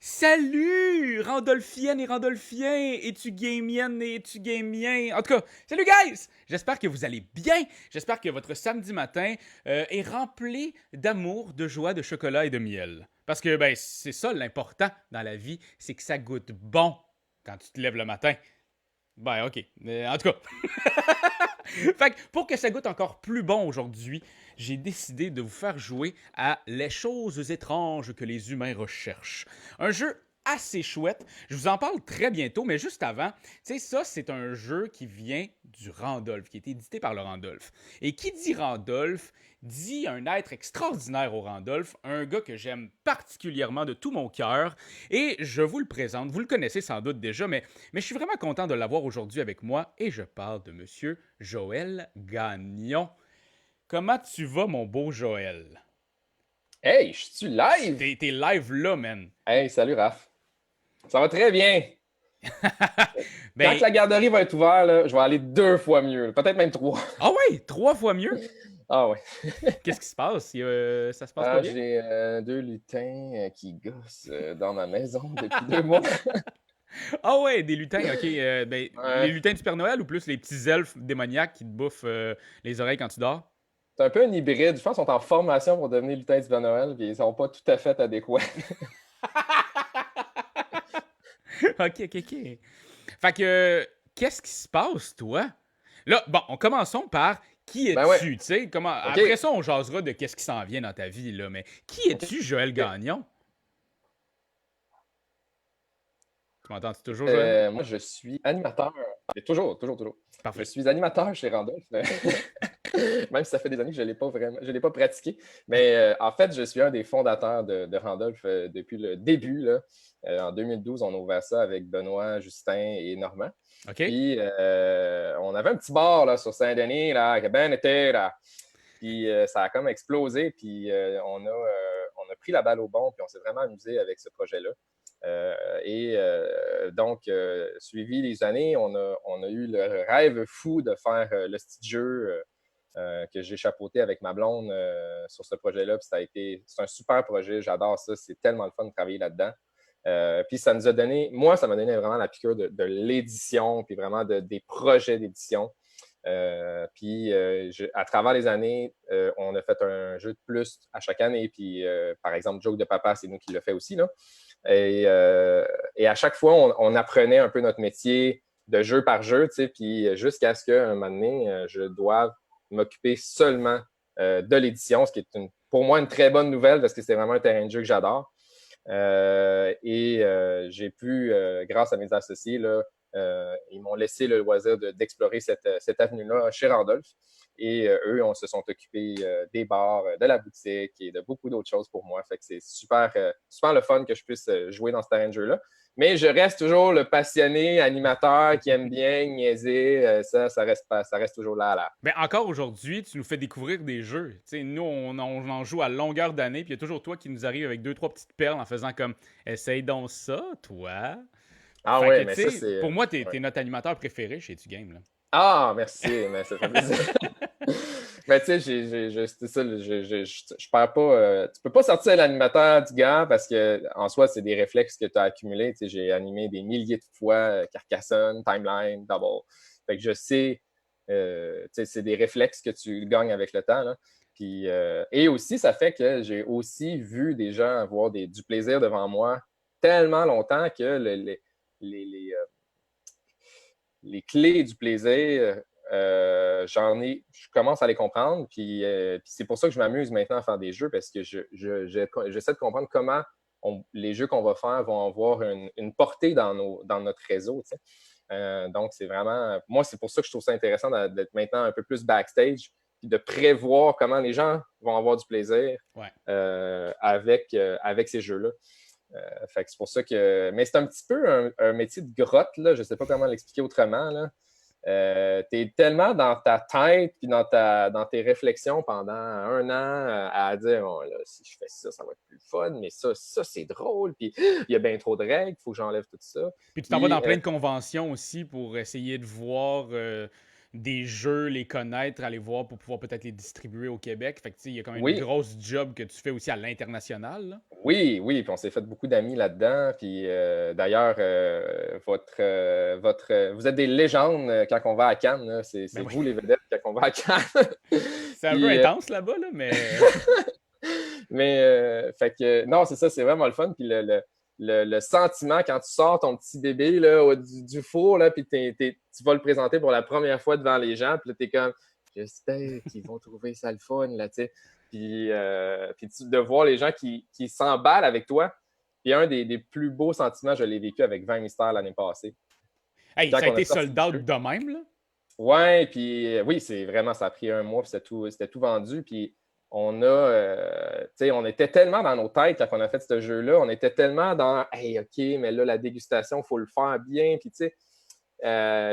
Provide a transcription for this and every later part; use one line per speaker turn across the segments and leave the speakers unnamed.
Salut, Randolphienne et Randolphien, es-tu gamienne et es-tu gamien? En tout cas, salut guys! J'espère que vous allez bien. J'espère que votre samedi matin est rempli d'amour, de joie, de chocolat et de miel. Parce que ben c'est ça l'important dans la vie, c'est que ça goûte bon quand tu te lèves le matin. Ben ok, en tout cas. Fait que pour que ça goûte encore plus bon aujourd'hui, j'ai décidé de vous faire jouer à Les choses étranges que les humains recherchent. Un jeu assez chouette. Je vous en parle très bientôt, mais juste avant, tu sais, ça, c'est un jeu qui vient du Randolph, qui est édité par le Randolph. Et qui dit Randolph, dit un être extraordinaire au Randolph, un gars que j'aime particulièrement de tout mon cœur. Et je vous le présente, vous le connaissez sans doute déjà, mais je suis vraiment content de l'avoir aujourd'hui avec moi et je parle de Monsieur Joël Gagnon. Comment tu vas, mon beau Joël?
Hey, je suis live?
T'es live là, man.
Hey, salut Raph. Ça va très bien. Quand
Ben,
la garderie va être ouverte, là, je vais aller 2 fois mieux, là. Peut-être même 3.
ah ouais, 3 fois mieux.
Ah ouais.
Qu'est-ce qui se passe? Ça se passe pas bien?
J'ai 2 lutins qui gossent dans ma maison depuis 2 mois.
Ah ouais, des lutins, ok. Ben, les
Ouais.
lutins du Père Noël ou plus les petits elfes démoniaques qui te bouffent les oreilles quand tu dors?
C'est un peu un hybride. Je pense qu'ils sont en formation pour devenir lutins du Père Noël, puis ils sont pas tout à fait adéquats.
Ok, ok, ok. Fait que, qu'est-ce qui se passe, toi? Là, bon, commençons par qui
Ben ouais.
es-tu, tu sais?
OK.
Après ça, on jasera de qu'est-ce qui s'en vient dans ta vie, là. Mais qui
OK.
es-tu, Joël
OK.
Gagnon? Tu m'entends-tu toujours, Joël?
Moi, je suis animateur. Et toujours, toujours, toujours. Je
Parfait.
suis animateur chez Randolph. Même si ça fait des années que je ne l'ai pas vraiment, je l'ai pas pratiqué. Mais en fait, je suis un des fondateurs de Randolph depuis le début. Là. En 2012, on a ouvert ça avec Benoît, Justin et Normand.
OK?
Puis on avait un petit bar là, sur Saint-Denis, là, qui a bien été là. Puis ça a comme explosé. Puis on a pris la balle au bon, puis on s'est vraiment amusé avec ce projet-là. Donc, suivi les années, on a eu le rêve fou de faire le petit jeu que j'ai chapeauté avec ma blonde sur ce projet-là. Puis c'est un super projet, j'adore ça, c'est tellement le fun de travailler là-dedans. Puis ça nous a donné, moi, ça m'a donné vraiment la piqûre de l'édition, puis vraiment des projets d'édition. À travers les années, on a fait un jeu de plus à chaque année. Puis, par exemple, Joke de Papa, c'est nous qui l'a fait aussi. Là. Et à chaque fois, on apprenait un peu notre métier de jeu par jeu, puis jusqu'à ce qu'un moment donné, je doive m'occuper seulement de l'édition, ce qui est pour moi une très bonne nouvelle parce que c'est vraiment un terrain de jeu que j'adore. J'ai pu, grâce à mes associés, là, ils m'ont laissé le loisir d'explorer cette avenue-là chez Randolph. Et eux, on se sont occupés des bars, de la boutique et de beaucoup d'autres choses pour moi. Fait que c'est super, super le fun que je puisse jouer dans ce terrain de jeu-là. Mais je reste toujours le passionné animateur qui aime bien niaiser. Ça reste pas, ça reste toujours là.
Ben, encore aujourd'hui, tu nous fais découvrir des jeux. Tu sais, nous, on en joue à longueur d'année, puis il y a toujours toi qui nous arrive avec deux, trois petites perles en faisant comme essaye donc ça, toi.
Ah
Fait que,
ouais,
tu
mais ça,
sais,
c'est.
pour moi, t'es
Ouais.
notre animateur préféré chez Tu Game, là.
Ah, merci, mais ça fait plaisir. Mais tu sais, c'est ça, je perds pas. Tu peux pas sortir l'animateur du gars parce que en soi, c'est des réflexes que tu as accumulés. Tu sais, j'ai animé des milliers de fois Carcassonne, Timeline, Double. Fait que je sais, tu sais, c'est des réflexes que tu gagnes avec le temps. Là. Puis, et aussi, ça fait que j'ai aussi vu des gens avoir du plaisir devant moi tellement longtemps que les clés du plaisir, je commence à les comprendre. Puis c'est pour ça que je m'amuse maintenant à faire des jeux parce que j'essaie de comprendre comment les jeux qu'on va faire vont avoir une portée dans notre réseau. Tu sais. Donc, c'est vraiment. Moi, c'est pour ça que je trouve ça intéressant d'être maintenant un peu plus backstage puis de prévoir comment les gens vont avoir du plaisir
Ouais.
avec ces jeux-là. Fait que c'est pour ça que. Mais c'est un petit peu un métier de grotte, là. Je ne sais pas comment l'expliquer autrement. Là. Tu es tellement dans ta tête puis dans tes réflexions pendant un an à dire oh, là, si je fais ça, ça va être plus fun, mais ça c'est drôle, puis il y a bien trop de règles, il faut que j'enlève tout ça.
Puis tu t'en vas
Puis,
dans plein de conventions aussi pour essayer de voir des jeux, les connaître, aller voir pour pouvoir peut-être les distribuer au Québec. Fait que, tu sais, il y a quand même une
Oui,
grosse job que tu fais aussi à l'international, là.
oui, oui, puis on s'est fait beaucoup d'amis là-dedans. Puis d'ailleurs, vous êtes des légendes quand on va à Cannes, là.
Ben
C'est
oui,
vous les vedettes quand on va à Cannes.
c'est un peu
Puis,
intense là-bas, là, mais...
mais, fait que, non, c'est ça, c'est vraiment le fun. Puis le sentiment quand tu sors ton petit bébé là, du four, là, puis tu vas le présenter pour la première fois devant les gens, puis là, t'es comme, j'espère qu'ils vont trouver ça le fun, là, tu sais. Puis de voir les gens qui s'emballent avec toi. Puis un des plus beaux sentiments, je l'ai vécu avec 20 Mystères l'année passée.
Hey,
Quand
ça a
on a
été
sorti
sold
le
out
jeu.
de même, là.
Ouais, puis oui, c'est vraiment, ça a pris un mois, puis c'était tout vendu. Puis tu sais, on était tellement dans nos têtes quand on a fait ce jeu-là, on était tellement dans, hey, OK, mais là, la dégustation, il faut le faire bien. Puis tu sais,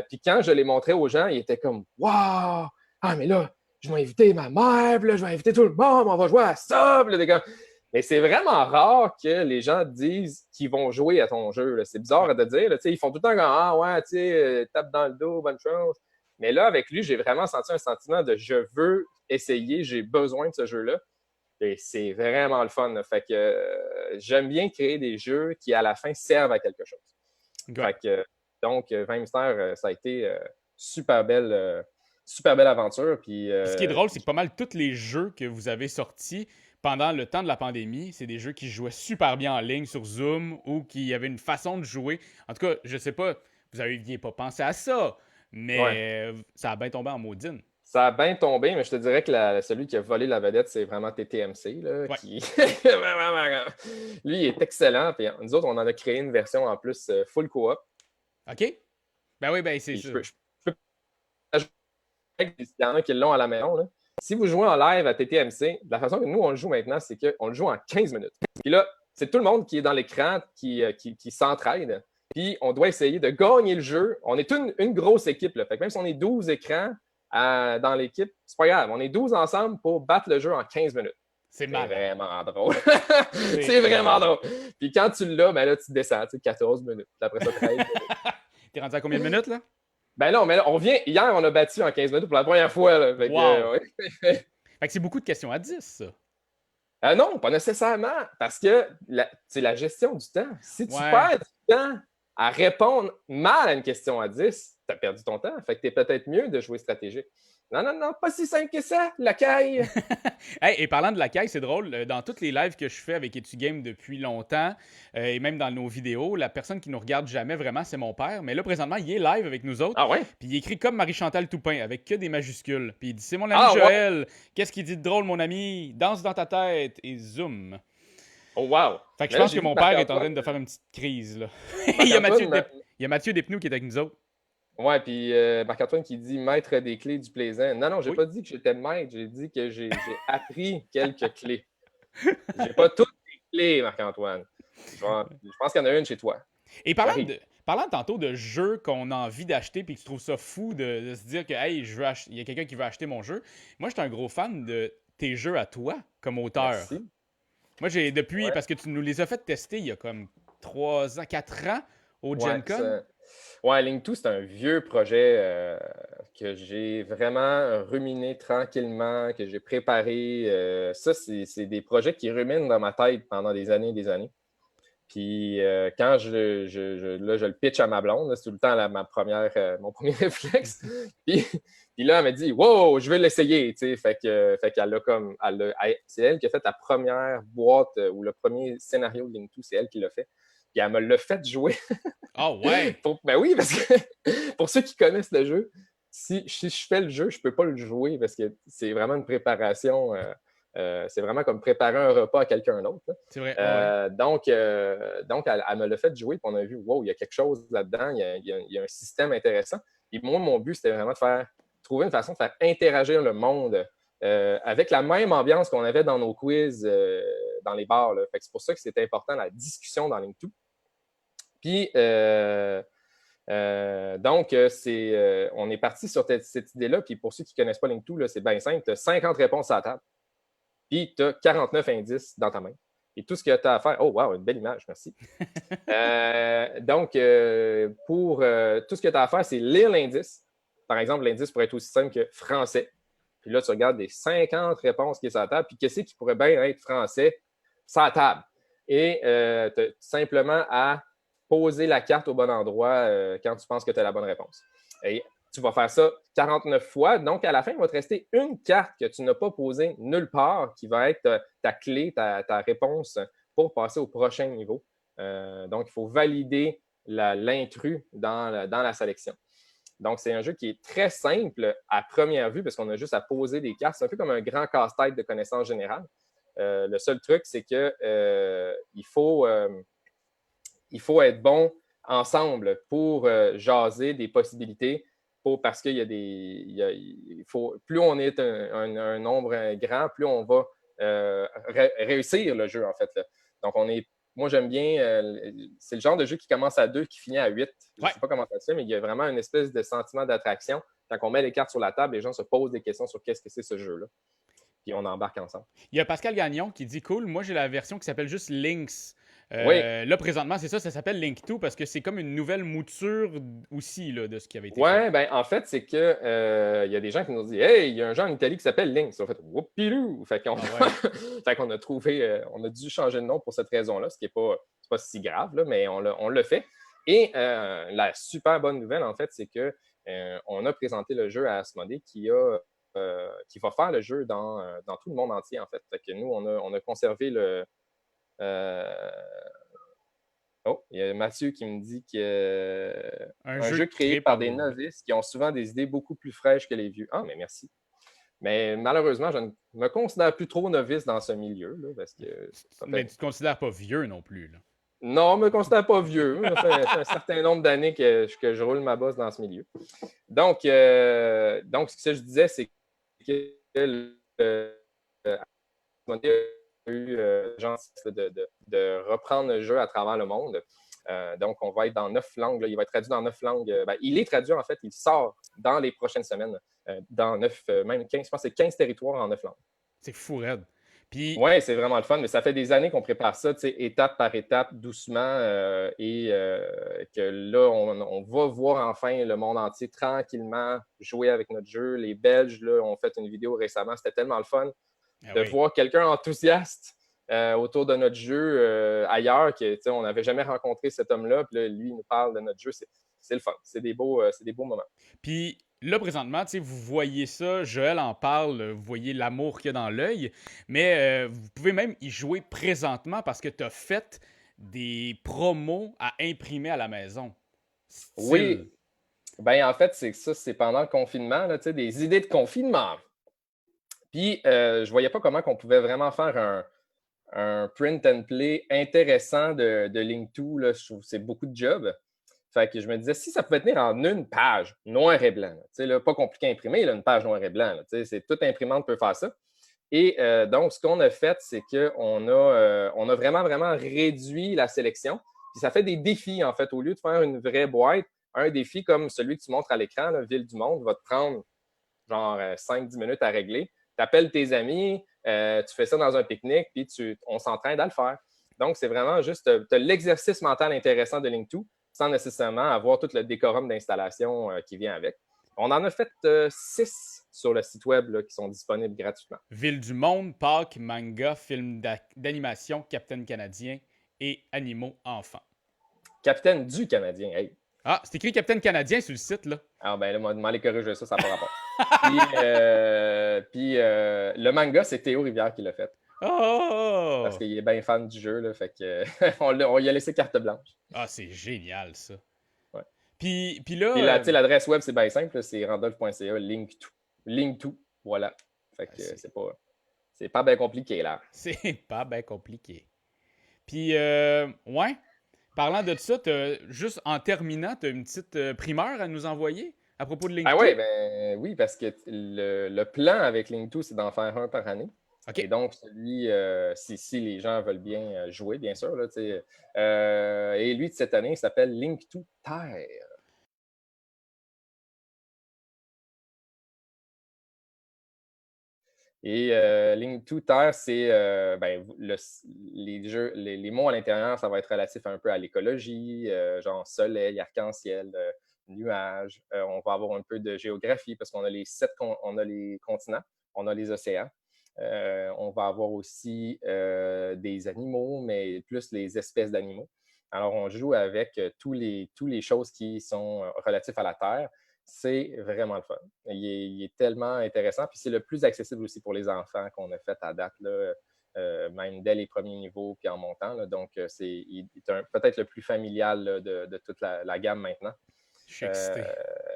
puis quand je l'ai montré aux gens, ils étaient comme, waouh, ah, mais là, je vais inviter ma mère, puis là, je vais inviter tout le monde, on va jouer à ça. Puis là, mais c'est vraiment rare que les gens disent qu'ils vont jouer à ton jeu, là. C'est bizarre
Ouais.
de dire, là. Tu sais, ils font tout le temps comme, ah ouais, tu sais, tape dans le dos, bonne chose. Mais là, avec lui, j'ai vraiment senti un sentiment de je veux essayer, j'ai besoin de ce jeu-là. Et c'est vraiment le fun, là. Fait que j'aime bien créer des jeux qui, à la fin, servent à quelque chose.
Ouais.
Fait que, donc, 20 mystères, ça a été super belle aventure.
Puis ce qui est drôle, c'est que pas mal tous les jeux que vous avez sortis pendant le temps de la pandémie, c'est des jeux qui jouaient super bien en ligne sur Zoom ou qui avaient une façon de jouer. En tout cas, je sais pas, vous n'aviez pas pensé à ça,
ouais,
mais ça a bien tombé en maudine.
ça a bien tombé, mais je te dirais que celui qui a volé la vedette, c'est vraiment TTMC, là,
Ouais.
qui lui, il est excellent. Puis nous autres, on en a créé une version en plus full coop.
OK? Ben oui, ben c'est
Puis
ça.
je peux il y en a qui l'ont à la maison. Là. Si vous jouez en live à TTMC, la façon que nous, on le joue maintenant, c'est qu'on le joue en 15 minutes. Puis là, c'est tout le monde qui est dans l'écran qui s'entraide. Puis on doit essayer de gagner le jeu. On est une grosse équipe. Là. Fait que même si on est 12 écrans dans l'équipe, c'est pas grave. On est 12 ensemble pour battre le jeu en 15 minutes.
C'est
C'est
malade.
vraiment drôle.
C'est
c'est vraiment
malade.
drôle. Puis quand tu l'as, ben là, tu descends, 14 minutes. Puis après ça, 13 minutes.
T'es rendu à combien de minutes, là?
Ben non, mais là, on vient. Hier, on a battu en 15 minutes pour la première fois. Là. Fait que,
Wow!
ouais.
Fait que c'est beaucoup de questions à 10, ça.
Non, pas nécessairement, parce que c'est la gestion du temps. Si tu
Ouais.
perds du temps à répondre mal à une question à 10, tu as perdu ton temps. Fait que tu es peut-être mieux de jouer stratégique. Non, non, non, pas si simple que ça, la caille.
Hey, et parlant de la caille, c'est drôle, dans toutes les lives que je fais avec EtuGame depuis longtemps, et même dans nos vidéos, la personne qui nous regarde jamais vraiment, c'est mon père. Mais là, présentement, il est live avec nous autres,
Ah ouais?
puis il écrit comme Marie-Chantal Toupin, avec que des majuscules. Puis il dit, c'est mon ami
Ah ouais?
Joël, qu'est-ce qu'il dit de drôle, mon ami? Danse dans ta tête et zoom.
Oh wow!
Fait que je
Mais là,
pense que
j'ai vu
mon
que
père est en train de faire une petite crise, là. il y a Mathieu,
Marc-Antoine,
il y a Mathieu Despnous qui est avec nous autres.
ouais, puis Marc-Antoine qui dit maître des clés du plaisant. Non, non, j'ai
Oui.
pas dit que j'étais maître, j'ai dit que j'ai appris quelques clés. J'ai pas toutes les clés, Marc-Antoine. Je pense qu'il y en a une chez toi.
Et
Ça arrive.
parlant tantôt de jeux qu'on a envie d'acheter puis que tu trouves ça fou de se dire que hey, il y a quelqu'un qui veut acheter mon jeu. Moi, j'étais un gros fan de tes jeux à toi comme auteur.
Merci.
Moi, j'ai depuis
Ouais.
parce que tu nous les as fait tester il y a comme 3 ans, 4 ans au
Ouais,
Gen Con.
ouais, Link 2, c'est un vieux projet que j'ai vraiment ruminé tranquillement, que j'ai préparé. Ça, c'est des projets qui ruminent dans ma tête pendant des années et des années. Puis quand là, je le pitch à ma blonde, là, c'est tout le temps mon premier réflexe. Puis là, elle m'a dit wow, je vais l'essayer. Tu sais. Fait qu'elle a comme. C'est elle qui a fait la première boîte ou le premier scénario de Link 2, c'est elle qui l'a fait. Puis elle me l'a fait jouer.
Oh ouais!
Ben oui, parce que pour ceux qui connaissent le jeu, si je fais le jeu, je ne peux pas le jouer parce que c'est vraiment une préparation. C'est vraiment comme préparer un repas à quelqu'un d'autre.
C'est vrai, ouais.
Donc, elle me l'a fait jouer, puis on a vu, wow, il y a quelque chose là-dedans, il y a un système intéressant. Et moi, mon but, c'était vraiment de trouver une façon de faire interagir le monde avec la même ambiance qu'on avait dans nos quiz dans les bars. Là. Fait que c'est pour ça que c'était important la discussion dans Link 2. Puis, donc, on est parti sur cette idée-là. Puis pour ceux qui ne connaissent pas Link 2, c'est bien simple. Tu as 50 réponses à la table. Puis tu as 49 indices dans ta main. Et tout ce que tu as à faire. Oh, wow, une belle image, merci. Donc, pour tout ce que tu as à faire, c'est lire l'indice. Par exemple, l'indice pourrait être aussi simple que français. Puis là, tu regardes les 50 réponses qui sont sur la table, puis qu'est-ce qui pourrait bien être français sur la table. Et tu as simplement à poser la carte au bon endroit quand tu penses que tu as la bonne réponse. Et tu vas faire ça 49 fois. Donc, à la fin, il va te rester une carte que tu n'as pas posée nulle part, qui va être ta clé, ta réponse pour passer au prochain niveau. Donc, il faut valider l'intrus dans la sélection. Donc, c'est un jeu qui est très simple à première vue parce qu'on a juste à poser des cartes. C'est un peu comme un grand casse-tête de connaissances générales. Le seul truc, c'est que il faut être bon ensemble pour jaser des possibilités. Parce qu'il y a plus on est un nombre grand, plus on va réussir le jeu, en fait. Là. Donc, moi, j'aime bien. C'est le genre de jeu qui commence à 2, qui finit à 8. Je ne sais pas comment ça se fait, mais il y a vraiment une espèce de sentiment d'attraction. Quand on met les cartes sur la table, les gens se posent des questions sur qu'est-ce que c'est ce jeu-là. Puis on embarque ensemble.
Il y a Pascal Gagnon qui dit cool. Moi, j'ai la version qui s'appelle juste Lynx.
Oui.
Là, présentement, c'est ça s'appelle Link 2 parce que c'est comme une nouvelle mouture aussi là, de ce qui avait été fait.
Ouais, ben en fait, c'est que y a des gens qui nous disent hey, il y a un jeu en Italie qui s'appelle Lynx. En fait, whoopilou! Fait qu'on fait qu'on a trouvé, on a dû changer de nom pour cette raison-là, ce qui n'est pas si grave, là, mais on l'a fait. Et la super bonne nouvelle, en fait, c'est que on a présenté le jeu à Asmodée qui va faire le jeu dans tout le monde entier, en fait. Fait que nous, on a conservé le. Oh, il y a Mathieu qui me dit que un jeu créé par des novices qui ont souvent des idées beaucoup plus fraîches que les vieux. Ah, mais merci. Mais malheureusement, je ne me considère plus trop novice dans ce milieu. Là, parce que
mais tu ne te considères pas vieux non plus. Là.
Non, je ne me considère pas vieux. Ça fait un certain nombre d'années que je roule ma bosse dans ce milieu. Donc ce que je disais, c'est que a eu de reprendre le jeu à travers le monde. Donc, on va être dans 9 langues. Là. Il va être traduit dans 9 langues. Il est traduit, en fait. Il sort dans les prochaines semaines dans 9, même 15, je pense que c'est 15 territoires en 9 langues.
C'est fou, raide. Puis...
Oui, c'est vraiment le fun, mais ça fait des années qu'on prépare ça, étape par étape, doucement, et que là, on va voir enfin le monde entier tranquillement jouer avec notre jeu. Les Belges, là, ont fait une vidéo récemment, c'était tellement le fun de voir quelqu'un enthousiaste autour de notre jeu ailleurs, on n'avait jamais rencontré cet homme-là, puis là, lui, il nous parle de notre jeu, c'est le fun, c'est des beaux moments.
Puis là, présentement, vous voyez ça, Joël en parle, vous voyez l'amour qu'il y a dans l'œil, mais vous pouvez même y jouer présentement parce que tu as fait des promos à imprimer à la maison.
Oui, ben en fait, c'est pendant le confinement, là, des idées de confinement. Puis, je voyais pas comment on pouvait vraiment faire un print and play intéressant de Link 2. Là, je trouve que c'est beaucoup de job. Fait que je me disais, si ça pouvait tenir en une page, noir et blanc, là, pas compliqué à imprimer, là, une page noir et blanc, c'est toute imprimante peut faire ça. Et donc, ce qu'on a fait, c'est qu'on a vraiment, vraiment réduit la sélection. Puis ça fait des défis, en fait. Au lieu de faire une vraie boîte, un défi comme celui que tu montres à l'écran, la Ville du Monde, va te prendre genre 5-10 minutes à régler. Tu appelles tes amis, tu fais ça dans un pique-nique, puis on s'entraîne à le faire. Donc, c'est vraiment juste l'exercice mental intéressant de Link 2 sans nécessairement avoir tout le décorum d'installation qui vient avec. On en a fait 6 sur le site web là, qui sont disponibles gratuitement.
Ville du Monde, Pâques, manga, film d'animation, Capitaine Canadien et Animaux Enfants.
Capitaine du Canadien, hey!
Ah, c'est écrit Capitaine Canadien sur le site, là.
Ah ben là, moi, les corriger ça n'a pas rapport. Puis le manga, c'est Théo Rivière qui l'a fait.
Oh!
Parce qu'il est bien fan du jeu, là, fait que on lui a laissé carte blanche.
Ah, c'est génial, ça.
Ouais.
Puis là...
Puis l'adresse web, c'est bien simple, c'est randolph.ca, link2, voilà. Fait que c'est pas bien compliqué, là.
C'est pas bien compliqué. Puis, ouais, parlant de ça, juste en terminant, tu as une petite primeur à nous envoyer à propos de Link 2?
Ah oui, parce que le plan avec Link 2, c'est d'en faire un par année. Okay. Et donc, celui, si les gens veulent bien jouer, bien sûr, là, et lui, de cette année, il s'appelle Link 2 Terre. Et Link 2 Terre, c'est les mots à l'intérieur, ça va être relatif un peu à l'écologie, genre soleil, arc-en-ciel, nuages. On va avoir un peu de géographie parce qu'on a on a les continents, on a les océans. On va avoir aussi des animaux, mais plus les espèces d'animaux. Alors, on joue avec tous les choses qui sont relatifs à la Terre. C'est vraiment le fun. Il est tellement intéressant. Puis c'est le plus accessible aussi pour les enfants qu'on a fait à date, là, même dès les premiers niveaux puis en montant. Là. Donc, il est peut-être le plus familial là, de toute la gamme maintenant.
Je suis excité.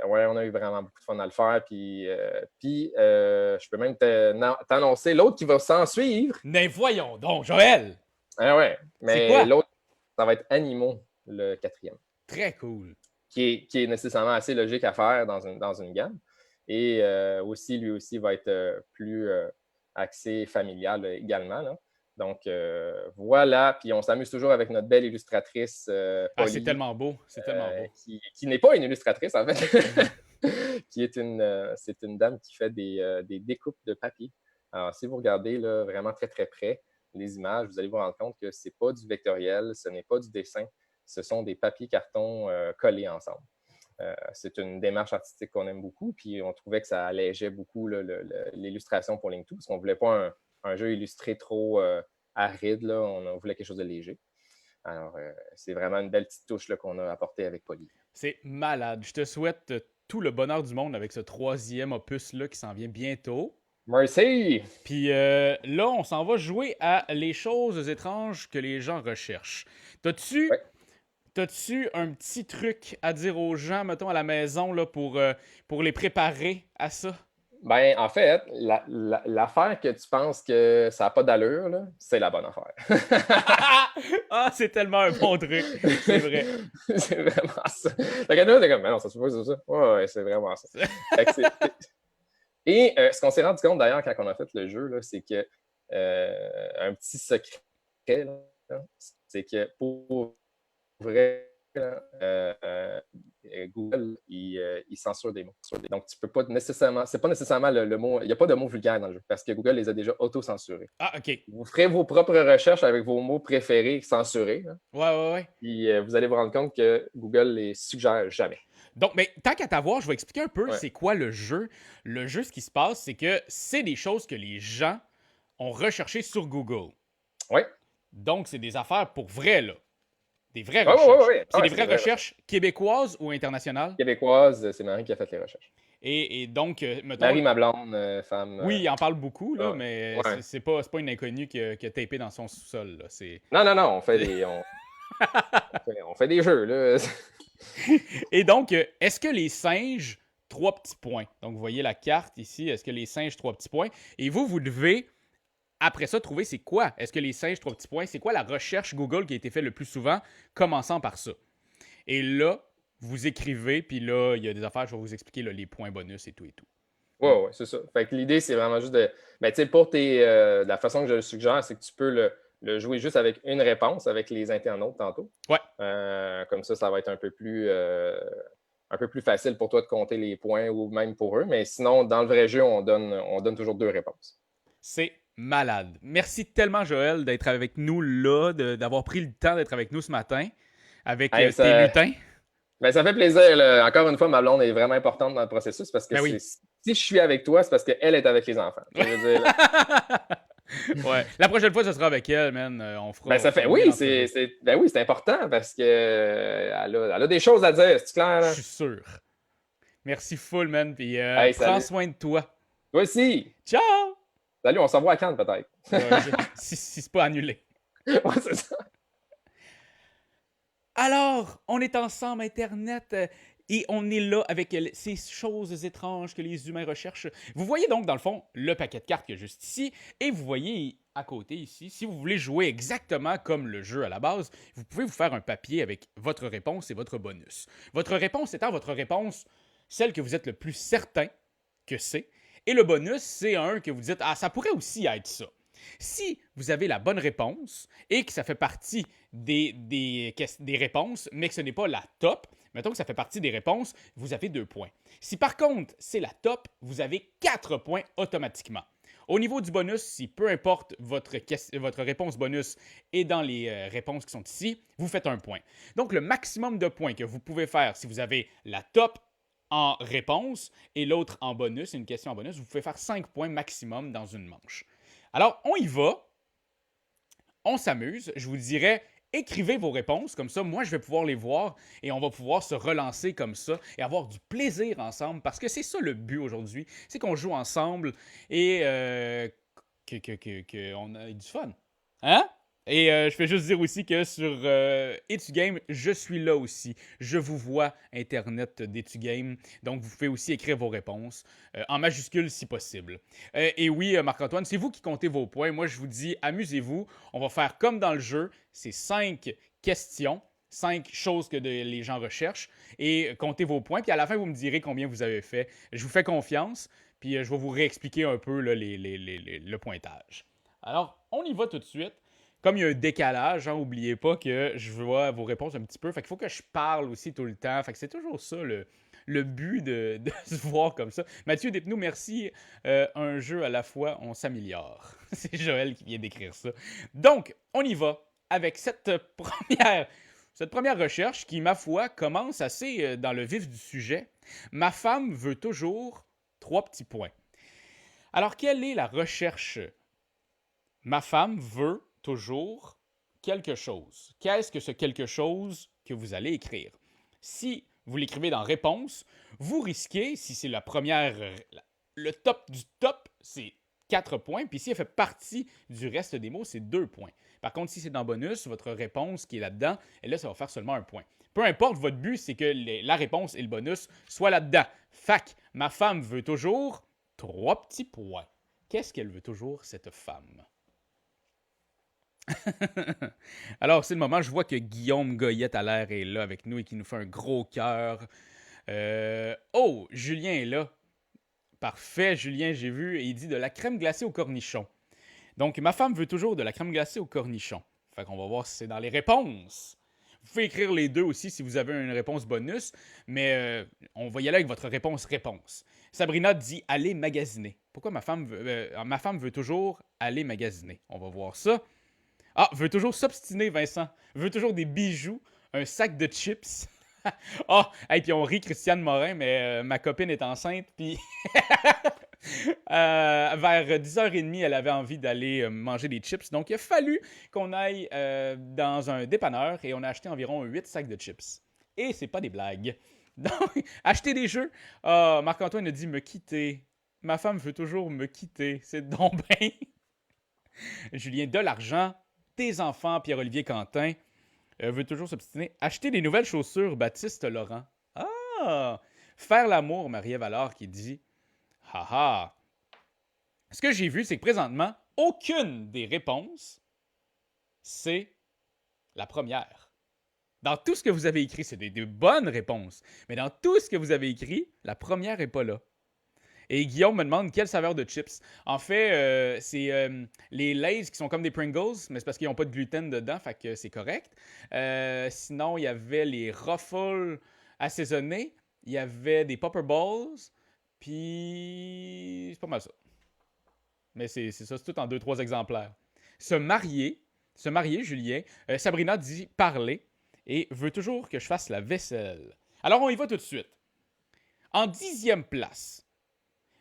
Ouais, on a eu vraiment beaucoup de fun à le faire. Puis, je peux même t'annoncer l'autre qui va s'en suivre.
Mais voyons donc, Joël!
Ah ouais,
C'est quoi?
mais l'autre, ça va être Animaux, le 4e.
Très cool.
Qui est nécessairement assez logique à faire dans une gamme. Et lui aussi, va être plus axé familial également. Là. Donc, voilà. Puis, on s'amuse toujours avec notre belle illustratrice, Polly.
C'est tellement beau. C'est tellement beau.
Qui n'est pas une illustratrice, en fait. C'est une dame qui fait des découpes de papier. Alors, si vous regardez là, vraiment très, très près les images, vous allez vous rendre compte que ce n'est pas du vectoriel, ce n'est pas du dessin. Ce sont des papiers cartons collés ensemble. C'est une démarche artistique qu'on aime beaucoup, puis on trouvait que ça allégeait beaucoup là, l'illustration pour Link 2, parce qu'on ne voulait pas un jeu illustré trop aride, là. On voulait quelque chose de léger. Alors, c'est vraiment une belle petite touche là, qu'on a apportée avec Polly.
C'est malade. Je te souhaite tout le bonheur du monde avec ce 3e opus-là qui s'en vient bientôt.
Merci!
Puis là, on s'en va jouer à les choses étranges que les gens recherchent. T'as-tu un petit truc à dire aux gens, mettons, à la maison, là, pour les préparer à ça?
Ben, en fait, l'affaire que tu penses que ça n'a pas d'allure, là, c'est la bonne affaire.
C'est tellement un bon truc. C'est vrai.
C'est vraiment ça. Fait que nous, t'es comme, mais non, ça se peut, c'est ça. Ouais, c'est vraiment ça. Et ce qu'on s'est rendu compte d'ailleurs quand on a fait le jeu, là, c'est que un petit secret, là, c'est que pour vrai, Google, il censure des mots. Donc, tu peux pas nécessairement, c'est pas nécessairement le mot, il n'y a pas de mots vulgaires dans le jeu parce que Google les a déjà auto-censurés.
OK.
Vous ferez vos propres recherches avec vos mots préférés censurés. Hein,
Ouais.
puis vous allez vous rendre compte que Google les suggère jamais.
Donc, mais tant qu'à t'avoir, je vais expliquer un peu c'est quoi le jeu. Le jeu, ce qui se passe, c'est que c'est des choses que les gens ont recherchées sur Google.
Oui.
Donc, c'est des affaires pour vrai, là. Des vraies recherches.
Ouais.
C'est des vraies recherches québécoises ou internationales?
Québécoises, c'est Marie qui a fait les recherches.
Et donc, mettons...
Marie, ma blonde, femme...
Oui, il en parle beaucoup, là, mais c'est pas une inconnue qui a tapé dans son sous-sol. Là.
Non, on fait des... on fait des jeux, là.
Et donc, est-ce que les singes, 3 petits points. Donc, vous voyez la carte ici. Est-ce que les singes, 3 petits points? Et vous devez, après ça, trouver c'est quoi? Est-ce que les singes, 3 petits points? C'est quoi la recherche Google qui a été faite le plus souvent, commençant par ça? Et là, vous écrivez, puis là, il y a des affaires, je vais vous expliquer là, les points bonus et tout et tout.
Ouais, c'est ça. Fait que l'idée, c'est vraiment juste de... Ben, tu sais, pour la façon que je le suggère, c'est que tu peux le jouer juste avec une réponse, avec les internautes tantôt.
Ouais.
Comme ça va être un peu plus facile pour toi de compter les points ou même pour eux. Mais sinon, dans le vrai jeu, on donne toujours 2 réponses.
C'est malade. Merci tellement, Joël, d'être avec nous là, d'avoir pris le temps d'être avec nous ce matin, avec tes lutins.
Ben, ça fait plaisir. Là. Encore une fois, ma blonde est vraiment importante dans le processus parce que si je suis avec toi, c'est parce qu'elle est avec les enfants. Je veux dire,
ouais. La prochaine fois, ce sera avec elle, man. On fera.
Ben, ça fait. Oui, c'est important parce qu'elle a des choses à dire. C'est clair? Là?
Je suis sûr. Merci full, man. Puis prends soin de toi.
Toi aussi.
Ciao!
Salut, on s'en voit à Cannes peut-être.
si c'est pas annulé.
Ouais, c'est ça.
Alors, on est ensemble, Internet, et on est là avec ces choses étranges que les humains recherchent. Vous voyez donc, dans le fond, le paquet de cartes qu'il y a juste ici, et vous voyez à côté ici, si vous voulez jouer exactement comme le jeu à la base, vous pouvez vous faire un papier avec votre réponse et votre bonus. Votre réponse étant votre réponse, celle que vous êtes le plus certain que c'est, et le bonus, c'est un que vous dites « Ah, ça pourrait aussi être ça ». Si vous avez la bonne réponse et que ça fait partie des réponses, mais que ce n'est pas la top, mettons que ça fait partie des réponses, vous avez 2 points. Si par contre, c'est la top, vous avez 4 points automatiquement. Au niveau du bonus, si peu importe votre réponse bonus est dans les réponses qui sont ici, vous faites un point. Donc, le maximum de points que vous pouvez faire si vous avez la top en réponse et l'autre en bonus, une question en bonus, vous pouvez faire 5 points maximum dans une manche. Alors, on y va. On s'amuse. Je vous dirais, écrivez vos réponses. Comme ça, moi, je vais pouvoir les voir et on va pouvoir se relancer comme ça et avoir du plaisir ensemble parce que c'est ça le but aujourd'hui. C'est qu'on joue ensemble et qu'on a du fun. Hein? Et je vais juste dire aussi que sur Etugame, je suis là aussi. Je vous vois, Internet d'Etugame. Donc, vous pouvez aussi écrire vos réponses en majuscule si possible. Et oui, Marc-Antoine, c'est vous qui comptez vos points. Moi, je vous dis, amusez-vous. On va faire comme dans le jeu. C'est 5 questions, 5 choses que les gens recherchent. Et comptez vos points. Puis à la fin, vous me direz combien vous avez fait. Je vous fais confiance. Puis je vais vous réexpliquer un peu là, le pointage. Alors, on y va tout de suite. Comme il y a un décalage, n'oubliez pas que je vois vos réponses un petit peu. Fait qu'il faut que je parle aussi tout le temps. Fait que c'est toujours ça le but de se voir comme ça. Mathieu Despnous, merci. Un jeu à la fois, on s'améliore. C'est Joël qui vient d'écrire ça. Donc, on y va avec cette première recherche qui, ma foi, commence assez dans le vif du sujet. Ma femme veut toujours 3 petits points. Alors, quelle est la recherche? Ma femme veut toujours quelque chose. Qu'est-ce que ce quelque chose que vous allez écrire? Si vous l'écrivez dans réponse, vous risquez, si c'est la première, le top du top, c'est 4 points, puis si elle fait partie du reste des mots, c'est 2 points. Par contre, si c'est dans bonus, votre réponse qui est là-dedans, et là, ça va faire seulement 1 point. Peu importe, votre but, c'est que la réponse et le bonus soient là-dedans. Fac, ma femme veut toujours 3 petits points. Qu'est-ce qu'elle veut toujours, cette femme? Alors, c'est le moment, je vois que Guillaume Goyette à l'air est là avec nous et qui nous fait un gros cœur. Oh, Julien est là. Parfait, Julien, j'ai vu. Et il dit de la crème glacée au cornichon. Donc, ma femme veut toujours de la crème glacée au cornichon. Fait qu'on va voir si c'est dans les réponses. Vous pouvez écrire les deux aussi si vous avez une réponse bonus, mais on va y aller avec votre réponse. Sabrina dit « aller magasiner ». Pourquoi ma femme veut toujours aller magasiner? On va voir ça. Ah, veut toujours s'obstiner, Vincent. Veut toujours des bijoux, un sac de chips. Ah, et puis on rit Christiane Morin, mais ma copine est enceinte, puis vers 10h30, elle avait envie d'aller manger des chips. Donc, il a fallu qu'on aille dans un dépanneur et on a acheté environ 8 sacs de chips. Et c'est pas des blagues. Donc, acheter des jeux. Ah, Marc-Antoine a dit me quitter. Ma femme veut toujours me quitter. C'est donc bien. Julien, de l'argent. Tes enfants, Pierre-Olivier Quentin, veut toujours s'obstiner. Acheter des nouvelles chaussures, Baptiste Laurent. Ah! Faire l'amour, Marie-Ève Allard qui dit haha. Ce que j'ai vu, c'est que présentement, aucune des réponses, c'est la première. Dans tout ce que vous avez écrit, c'est des bonnes réponses. Mais dans tout ce que vous avez écrit, la première n'est pas là. Et Guillaume me demande quelle saveur de chips. En fait, c'est les Lay's qui sont comme des Pringles, mais c'est parce qu'ils n'ont pas de gluten dedans, fait que c'est correct. Sinon, il y avait les Ruffles assaisonnés, il y avait des Popper Balls, puis c'est pas mal ça. Mais c'est ça, c'est tout en 2-3 exemplaires. Se marier, Julien. Sabrina dit parler et veut toujours que je fasse la vaisselle. Alors, on y va tout de suite. En 10e place,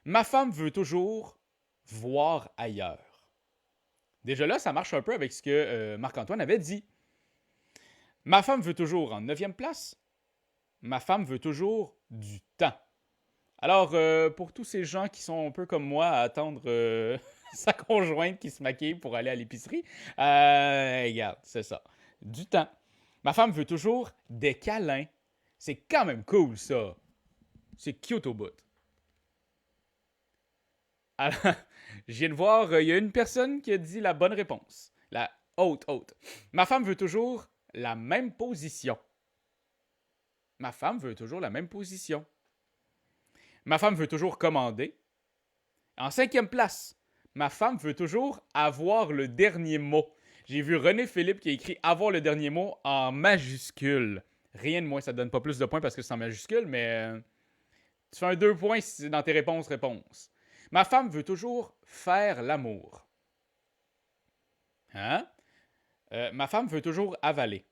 ma femme veut toujours voir ailleurs. Déjà là, ça marche un peu avec ce que Marc-Antoine avait dit. Ma femme veut toujours en 9e place. Ma femme veut toujours du temps. Alors, pour tous ces gens qui sont un peu comme moi à attendre sa conjointe qui se maquille pour aller à l'épicerie, regarde, c'est ça. Du temps. Ma femme veut toujours des câlins. C'est quand même cool, ça. C'est cute au bout. Alors, je viens de voir, il y a une personne qui a dit la bonne réponse. La haute. Ma femme veut toujours la même position. Ma femme veut toujours la même position. Ma femme veut toujours commander. En 5e place, ma femme veut toujours avoir le dernier mot. J'ai vu René Philippe qui a écrit « avoir le dernier mot » en majuscule. Rien de moins, ça ne donne pas plus de points parce que c'est en majuscule, mais tu fais un 2 points si c'est dans tes réponses. Ma femme veut toujours faire l'amour. Hein? Ma femme veut toujours avaler.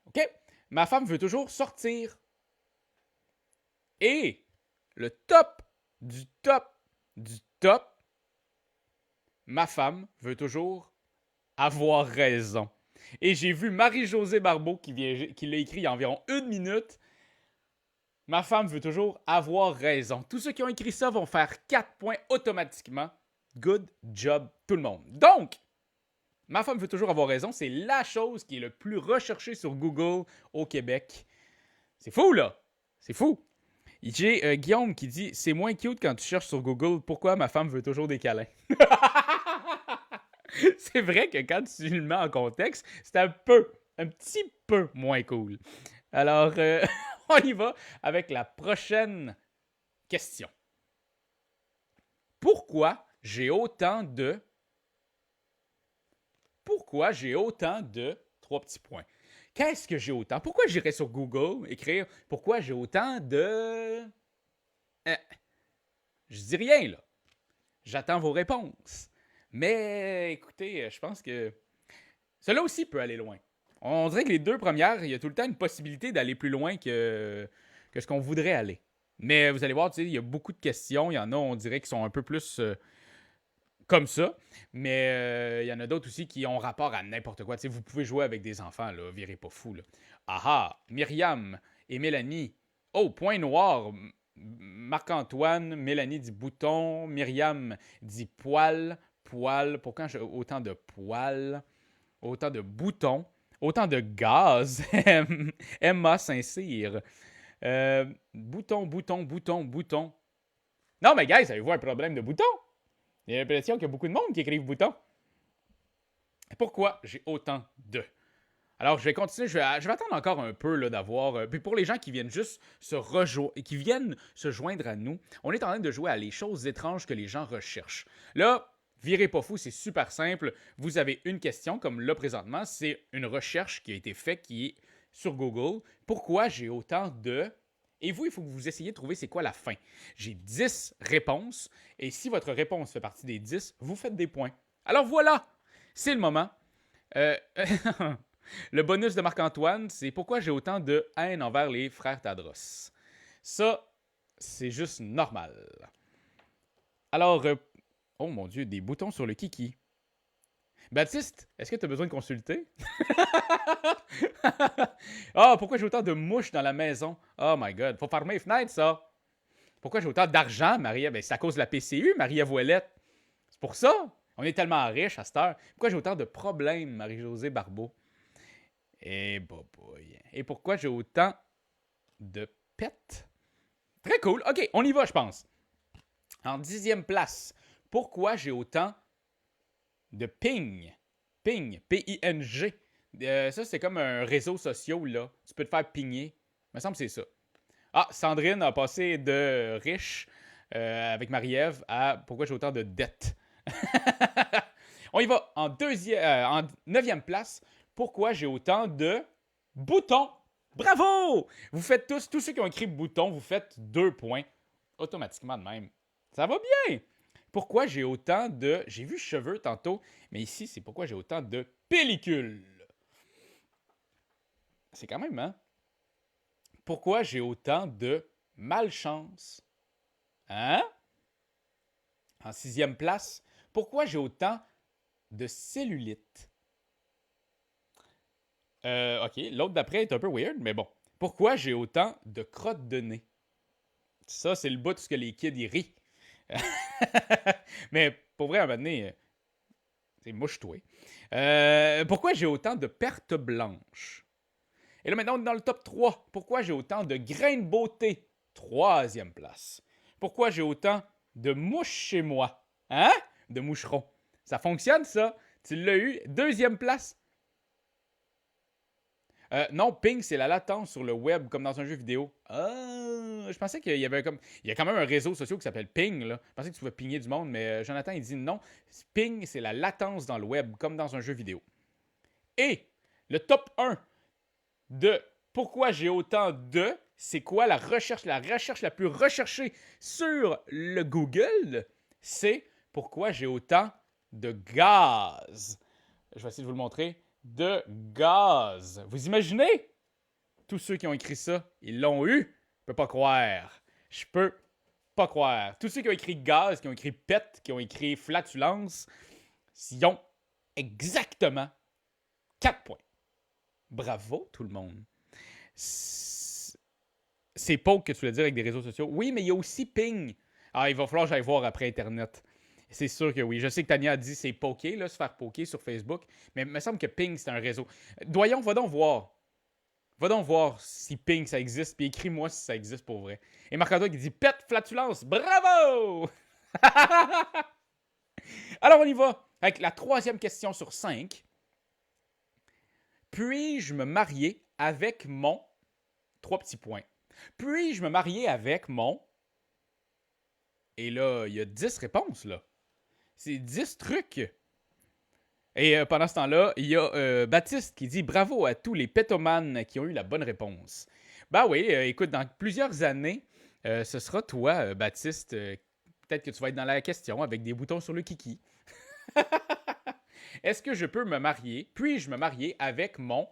OK? Ma femme veut toujours sortir. Et le top du top du top, ma femme veut toujours avoir raison. Et j'ai vu Marie-Josée Barbeau qui l'a écrit il y a environ 1 minute. Ma femme veut toujours avoir raison. Tous ceux qui ont écrit ça vont faire 4 points automatiquement. Good job tout le monde. Donc, ma femme veut toujours avoir raison. C'est la chose qui est le plus recherchée sur Google au Québec. C'est fou, là. C'est fou. J'ai Guillaume qui dit « C'est moins cute quand tu cherches sur Google. Pourquoi ma femme veut toujours des câlins? » C'est vrai que quand tu le mets en contexte, c'est un petit peu moins cool. Alors, on y va avec la prochaine question. Pourquoi j'ai autant de... 3 petits points. Qu'est-ce que j'ai autant? Pourquoi j'irais sur Google écrire « Pourquoi j'ai autant de... » Je dis rien, là. J'attends vos réponses. Mais, écoutez, je pense que cela aussi peut aller loin. On dirait que les 2 premières, il y a tout le temps une possibilité d'aller plus loin que ce qu'on voudrait aller. Mais vous allez voir, il y a beaucoup de questions. Il y en a, on dirait, qui sont un peu plus... comme ça, mais il y en a d'autres aussi qui ont rapport à n'importe quoi. Vous pouvez jouer avec des enfants, là, virez pas fou. Là. Ah, Myriam et Mélanie. Oh, point noir. Marc-Antoine, Mélanie dit bouton, Myriam dit poil. Pourquoi j'ai autant de poils? Autant de boutons, autant de gaz. Emma Saint-Cyr. Bouton. Non, mais guys, avez-vous un problème de bouton? J'ai l'impression qu'il y a beaucoup de monde qui écrivent bouton. Pourquoi j'ai autant de? Alors, je vais continuer. Je vais attendre encore un peu là, d'avoir... puis pour les gens qui viennent juste qui viennent se joindre à nous, on est en train de jouer à les choses étranges que les gens recherchent. Là, virez pas fou, c'est super simple. Vous avez une question, comme là présentement, c'est une recherche qui a été faite, qui est sur Google. Pourquoi j'ai autant de... Et vous, il faut que vous essayiez de trouver c'est quoi la fin. J'ai 10 réponses, et si votre réponse fait partie des 10, vous faites des points. Alors voilà, c'est le moment. Le bonus de Marc-Antoine, c'est pourquoi j'ai autant de haine envers les frères Tadros. Ça, c'est juste normal. Alors, oh mon Dieu, des boutons sur le kiki. Baptiste, est-ce que tu as besoin de consulter? Ah, pourquoi j'ai autant de mouches dans la maison? Oh my God, faut fermer les fenêtres, ça. Pourquoi j'ai autant d'argent, Maria? Ben, c'est à cause de la PCU, Maria Voilette. C'est pour ça. On est tellement riches à cette heure. Pourquoi j'ai autant de problèmes, Marie-Josée Barbeau? Et pourquoi j'ai autant de pets? Très cool. OK, on y va, je pense. En 10e place, pourquoi j'ai autant de ping? Ping, P-I-N-G. Ça, c'est comme un réseau social, là. Tu peux te faire pigner. Il me semble que c'est ça. Ah, Sandrine a passé de riche avec Marie-Ève à pourquoi j'ai autant de dettes. On y va. En 9e place, pourquoi j'ai autant de boutons? Bravo! Vous faites tous ceux qui ont écrit boutons, vous faites 2 points automatiquement de même. Ça va bien! Pourquoi j'ai autant de... J'ai vu cheveux tantôt, mais ici, c'est pourquoi j'ai autant de pellicules. C'est quand même, hein? Pourquoi j'ai autant de malchance? Hein? En 6e place, pourquoi j'ai autant de cellulite? OK, l'autre d'après est un peu weird, mais bon. Pourquoi j'ai autant de crottes de nez? Ça, c'est le bout de ce que les kids y rient. Mais pour vrai, à un moment donné, c'est mouche-toi. Pourquoi j'ai autant de pertes blanches? Et là, maintenant, on est dans le top 3. Pourquoi j'ai autant de grains de beauté? 3e place. Pourquoi j'ai autant de mouches chez moi? Hein? De moucherons. Ça fonctionne, ça? Tu l'as eu? 2e place. Non, ping, c'est la latence sur le web, comme dans un jeu vidéo. Je pensais qu'il y avait comme... Il y a quand même un réseau social qui s'appelle ping, là. Je pensais que tu pouvais pinguer du monde, mais Jonathan, il dit non. Ping, c'est la latence dans le web, comme dans un jeu vidéo. Et le top 1 de pourquoi j'ai autant de... C'est quoi la recherche la plus recherchée sur le Google? C'est pourquoi j'ai autant de gaz. Je vais essayer de vous le montrer. De gaz. Vous imaginez? Tous ceux qui ont écrit ça, ils l'ont eu. Je peux pas croire. Je peux pas croire. Tous ceux qui ont écrit gaz, qui ont écrit pet, qui ont écrit flatulence, ils ont exactement 4 points. Bravo tout le monde. C'est Poke que tu voulais dire avec des réseaux sociaux. Oui, mais il y a aussi Ping. Ah, il va falloir que j'aille voir après Internet. C'est sûr que oui. Je sais que Tania a dit c'est poker, là, se faire poker sur Facebook. Mais il me semble que Ping, c'est un réseau. Doyon, va donc voir. Va donc voir si Ping, ça existe. Puis écris-moi si ça existe pour vrai. Et Marc-Antoine qui dit pète flatulence. Bravo! Alors, on y va avec la 3e question sur 5. Puis-je me marier avec mon... 3 petits points. Puis-je me marier avec mon... Et là, il y a 10 réponses, là. C'est 10 trucs. Et pendant ce temps-là, il y a Baptiste qui dit « Bravo à tous les pétomanes qui ont eu la bonne réponse. » Ben oui, écoute, dans plusieurs années, ce sera toi, Baptiste. Peut-être que tu vas être dans la question avec des boutons sur le kiki. Est-ce que je peux me marier? Puis-je me marier avec mon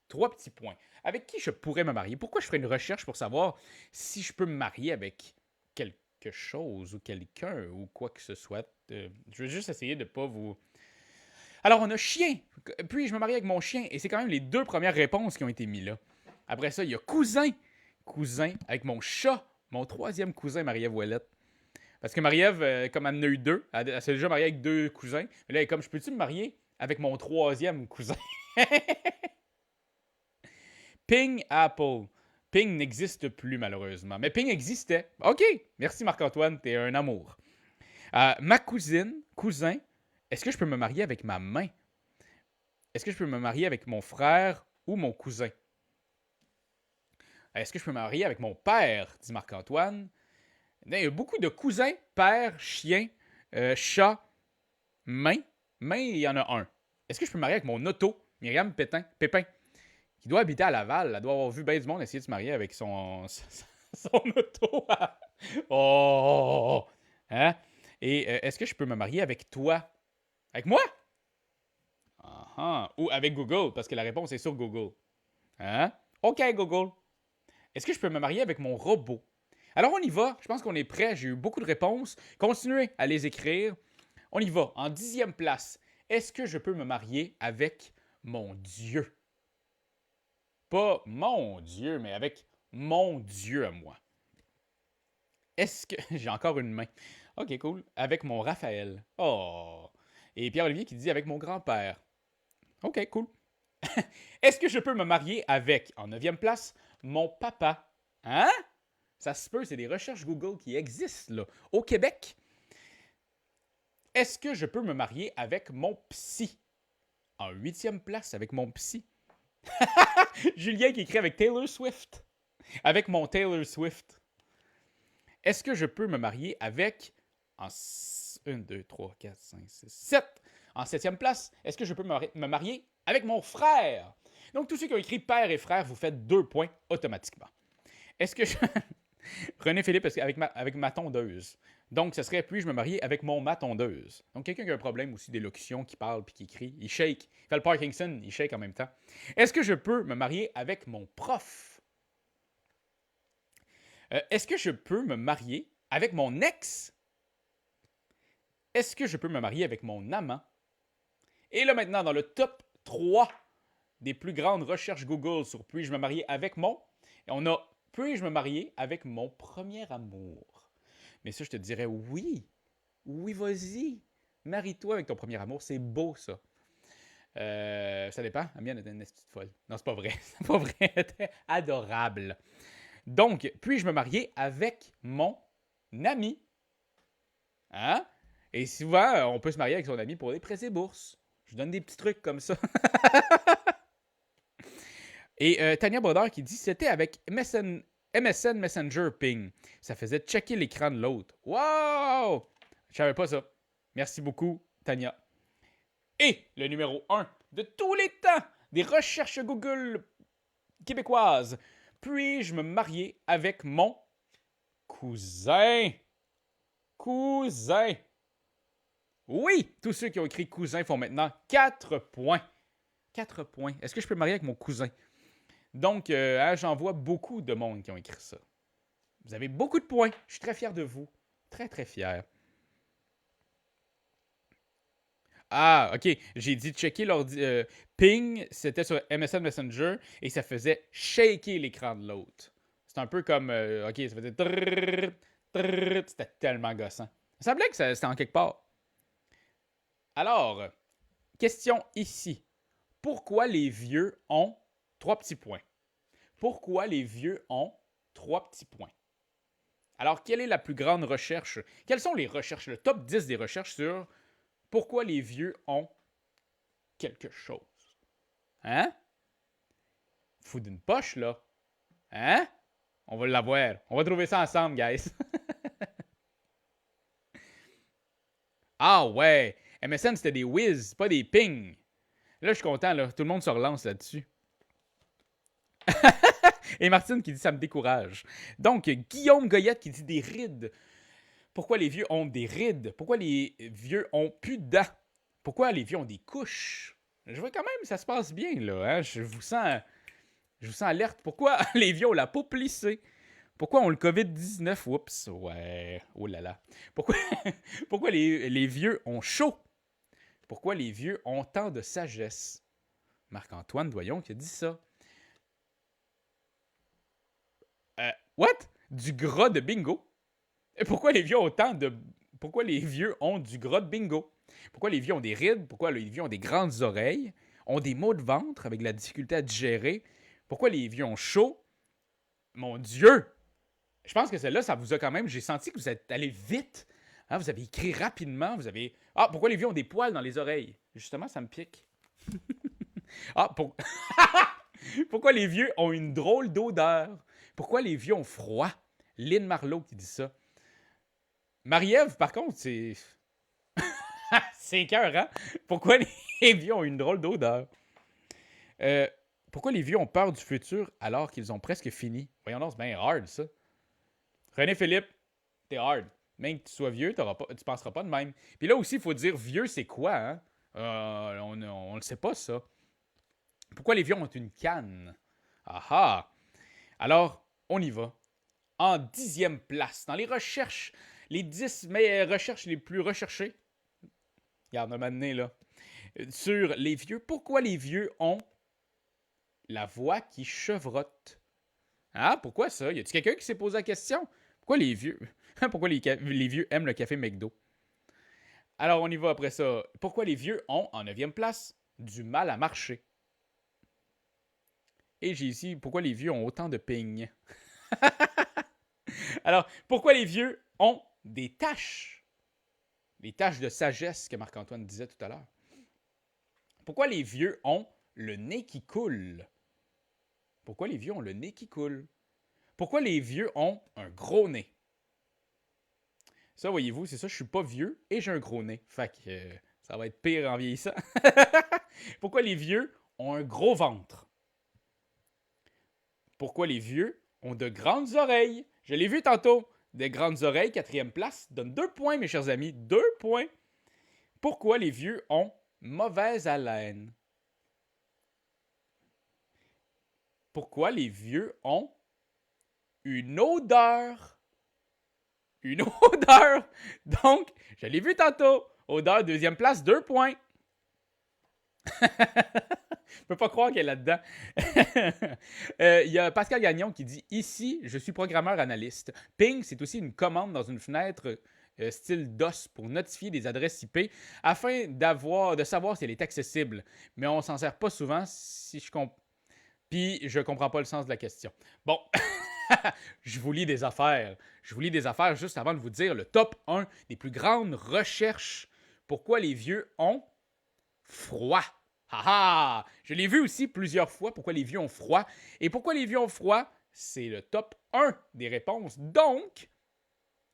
3 petits points? Avec qui je pourrais me marier? Pourquoi je ferais une recherche pour savoir si je peux me marier avec quelque chose ou quelqu'un ou quoi que ce soit? Je vais juste essayer de ne pas vous... Alors, on a chien. Puis-je me marier avec mon chien? Et c'est quand même les 2 premières réponses qui ont été mises là. Après ça, il y a cousin. Cousin avec mon chat. Mon 3e cousin, Marie-Ève Ouellette. Parce que Marie-Ève, comme elle en a eu 2, elle s'est déjà mariée avec 2 cousins. Mais là, elle est comme, je peux-tu me marier avec mon 3e cousin? Ping Apple. Ping n'existe plus, malheureusement. Mais Ping existait. OK. Merci, Marc-Antoine. T'es un amour. Ma cousin, est-ce que je peux me marier avec ma main? Est-ce que je peux me marier avec mon frère ou mon cousin? Est-ce que je peux me marier avec mon père? Dit Marc-Antoine. Il y a beaucoup de cousins, père, chien, chat, main. Main, il y en a un. Est-ce que je peux me marier avec mon auto? Myriam Pépin, qui doit habiter à Laval. Elle doit avoir vu bien du monde essayer de se marier avec son auto. Oh! Hein? Et est-ce que je peux me marier avec toi? Avec moi? Ou avec Google, parce que la réponse est sur Google. Hein? OK, Google. Est-ce que je peux me marier avec mon robot? Alors, on y va. Je pense qu'on est prêt. J'ai eu beaucoup de réponses. Continuez à les écrire. On y va. En 10e place, est-ce que je peux me marier avec mon Dieu? Pas mon Dieu, mais avec mon Dieu à moi. Est-ce que... J'ai encore une main. OK, cool. Avec mon Raphaël. Oh! Et Pierre-Olivier qui dit avec mon grand-père. OK, cool. Est-ce que je peux me marier avec, en 9e place, mon papa? Hein? Ça se peut, c'est des recherches Google qui existent, là. Au Québec. Est-ce que je peux me marier avec mon psy? En 8e place, avec mon psy. Julien qui écrit avec Taylor Swift. Avec mon Taylor Swift. Est-ce que je peux me marier avec... En 1, 2, 3, 4, 5, 6, 7. En 7e place, est-ce que je peux me marier avec mon frère? Donc, tous ceux qui ont écrit père et frère, vous faites 2 points automatiquement. Est-ce que je... René Philippe, avec ma tondeuse. Donc, ce serait, puis-je me marier avec mon ma tondeuse? Donc, quelqu'un qui a un problème aussi d'élocution, qui parle puis qui crie, il shake. Il fait le Parkinson, il shake en même temps. Est-ce que je peux me marier avec mon prof? Est-ce que je peux me marier avec mon ex? Est-ce que je peux me marier avec mon amant? Et là, maintenant, dans le top 3 des plus grandes recherches Google sur puis-je me marier avec mon... On a puis-je me marier avec mon premier amour? Mais ça, je te dirais oui. Oui, vas-y. Marie-toi avec ton premier amour. C'est beau, ça. Ça dépend. La mienne était une petite folle. Non, c'est pas vrai. C'est pas vrai. Elle était adorable. Donc, puis-je me marier avec mon ami? Hein? Et souvent, on peut se marier avec son ami pour des prêts et bourses. Je donne des petits trucs comme ça. Et Tania Brodeur qui dit c'était avec MSN Messenger Ping. Ça faisait checker l'écran de l'autre. Wow! Je savais pas ça. Merci beaucoup, Tania. Et le numéro 1 de tous les temps des recherches Google québécoise. Puis-je me marier avec mon cousin? Cousin. Oui, tous ceux qui ont écrit cousin font maintenant 4 points. 4 points. Est-ce que je peux me marier avec mon cousin? Donc, j'en vois beaucoup de monde qui ont écrit ça. Vous avez beaucoup de points. Je suis très fier de vous. Très, très fier. Ah, OK. J'ai dit checker l'ordi. Ping, c'était sur MSN Messenger et ça faisait shaker l'écran de l'autre. C'est un peu comme. OK, ça faisait. C'était tellement gossant. Ça semblait que c'était en quelque part. Alors, question ici. Pourquoi les vieux ont 3 petits points? Pourquoi les vieux ont 3 petits points? Alors, quelle est la plus grande recherche? Quelles sont les recherches, le top 10 des recherches sur pourquoi les vieux ont quelque chose? Hein? Fou d'une poche, là. Hein? On va l'avoir. On va trouver ça ensemble, guys. Ah ouais! MSN, c'était des whiz, pas des ping. Là, je suis content, là. Tout le monde se relance là-dessus. Et Martine qui dit ça me décourage. Donc, Guillaume Goyette qui dit des rides. Pourquoi les vieux ont des rides? Pourquoi les vieux ont plus de dents? Pourquoi les vieux ont des couches? Je vois quand même, ça se passe bien, là. Hein? Je vous sens alerte. Pourquoi les vieux ont la peau plissée? Pourquoi ont le COVID-19? Oups, ouais. Oh là là. Pourquoi les vieux ont chaud? Pourquoi les vieux ont tant de sagesse? Marc-Antoine Doyon qui a dit ça. What? Du gras de bingo? Pourquoi les vieux ont Pourquoi les vieux ont du gras de bingo? Pourquoi les vieux ont des rides? Pourquoi les vieux ont des grandes oreilles? Ont des maux de ventre avec de la difficulté à digérer? Pourquoi les vieux ont chaud? Mon Dieu! Je pense que celle-là, ça vous a quand même... J'ai senti que vous êtes allé vite. Hein, vous avez écrit rapidement. Vous avez... Ah, pourquoi les vieux ont des poils dans les oreilles? Justement, ça me pique. Pourquoi les vieux ont une drôle d'odeur? Pourquoi les vieux ont froid? Lynn Marlowe qui dit ça. Marie-Ève, par contre, c'est... c'est écœurant. Pourquoi les vieux ont une drôle d'odeur? Pourquoi les vieux ont peur du futur alors qu'ils ont presque fini? Voyons donc, c'est bien hard, ça. René Philippe, t'es hard. Même que tu sois vieux, tu penseras pas de même. Puis là aussi, il faut dire vieux, c'est quoi, hein? On le sait pas, ça. Pourquoi les vieux ont une canne? Ah ah! Alors, on y va. En 10e place, dans les recherches, les 10 recherches les plus recherchées. Regarde, un moment donné, là. Sur les vieux, pourquoi les vieux ont la voix qui chevrotte? Ah, pourquoi ça? Y a-t-il quelqu'un qui s'est posé la question? Pourquoi les vieux? Pourquoi les vieux aiment le café McDo? Alors, on y va après ça. Pourquoi les vieux ont, en 9e place, du mal à marcher? Et j'ai ici, pourquoi les vieux ont autant de ping? Alors, pourquoi les vieux ont des taches? Les taches de sagesse que Marc-Antoine disait tout à l'heure. Pourquoi les vieux ont le nez qui coule? Pourquoi les vieux ont le nez qui coule? Pourquoi les vieux ont un gros nez? Ça, voyez-vous, c'est ça, je suis pas vieux et j'ai un gros nez. Fait que ça va être pire en vieillissant. Pourquoi les vieux ont un gros ventre? Pourquoi les vieux ont de grandes oreilles? Je l'ai vu tantôt. Des grandes oreilles, 4e place, donne 2 points, mes chers amis. 2 points. Pourquoi les vieux ont mauvaise haleine? Pourquoi les vieux ont une odeur? Une odeur! Donc, je l'ai vu tantôt. Odeur, 2e place, 2 points. Je peux pas croire qu'elle est là-dedans. Il y a Pascal Gagnon qui dit « Ici, je suis programmeur analyste. Ping, c'est aussi une commande dans une fenêtre style DOS pour notifier des adresses IP afin de savoir si elle est accessible. Mais on s'en sert pas souvent Puis, je comprends pas le sens de la question. Bon, je vous lis des affaires. Je vous lis des affaires juste avant de vous dire le top 1 des plus grandes recherches. Pourquoi les vieux ont froid? Haha! Je l'ai vu aussi plusieurs fois, pourquoi les vieux ont froid. Et pourquoi les vieux ont froid, c'est le top 1 des réponses. Donc,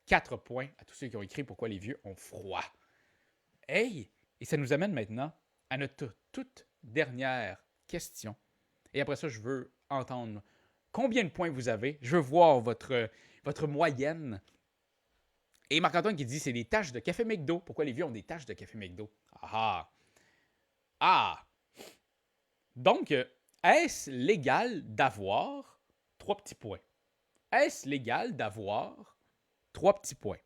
4 points à tous ceux qui ont écrit pourquoi les vieux ont froid. Hey! Et ça nous amène maintenant à notre toute dernière question. Et après ça, je veux entendre combien de points vous avez. Je veux voir votre moyenne. Et Marc-Antoine qui dit c'est des taches de café McDo. Pourquoi les vieux ont des taches de café McDo? Ah! Ah! Donc, est-ce légal d'avoir 3 petits points? Est-ce légal d'avoir 3 petits points?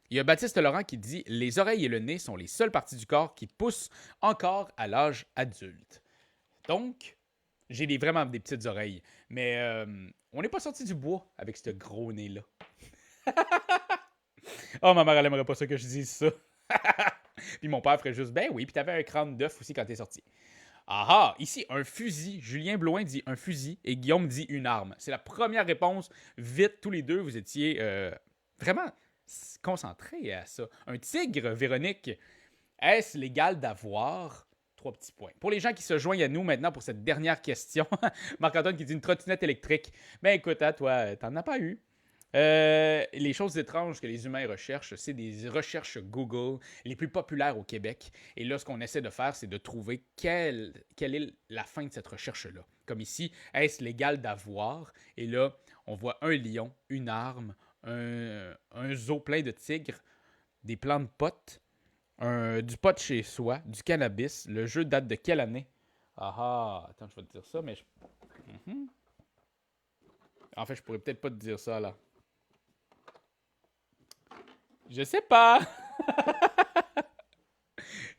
Il y a Baptiste Laurent qui dit « Les oreilles et le nez sont les seules parties du corps qui poussent encore à l'âge adulte. » Donc, j'ai vraiment des petites oreilles. Mais on n'est pas sorti du bois avec ce gros nez-là. Oh, ma mère, elle aimerait pas ça que je dise ça. Puis mon père ferait juste « Ben oui, puis t'avais un crâne d'œuf aussi quand t'es sorti. » Ah ah, ici, un fusil. Julien Blouin dit un fusil et Guillaume dit une arme. C'est la première réponse. Vite, tous les deux, vous étiez vraiment concentrés à ça. Un tigre, Véronique. Est-ce légal d'avoir 3 petits points? Pour les gens qui se joignent à nous maintenant pour cette dernière question, Marc-Antoine qui dit une trottinette électrique. Ben écoute, à toi, t'en as pas eu. Les choses étranges que les humains recherchent, c'est des recherches Google les plus populaires au Québec. Et là, ce qu'on essaie de faire, c'est de trouver quelle est la fin de cette recherche-là. Comme ici, est-ce légal d'avoir? Et là, on voit un lion, une arme, un zoo plein de tigres, des plants de potes, du pot chez soi, du cannabis. Le jeu date de quelle année? Ah ah, attends, je vais te dire ça, mais... En fait, je pourrais peut-être pas te dire ça, là. Je sais pas.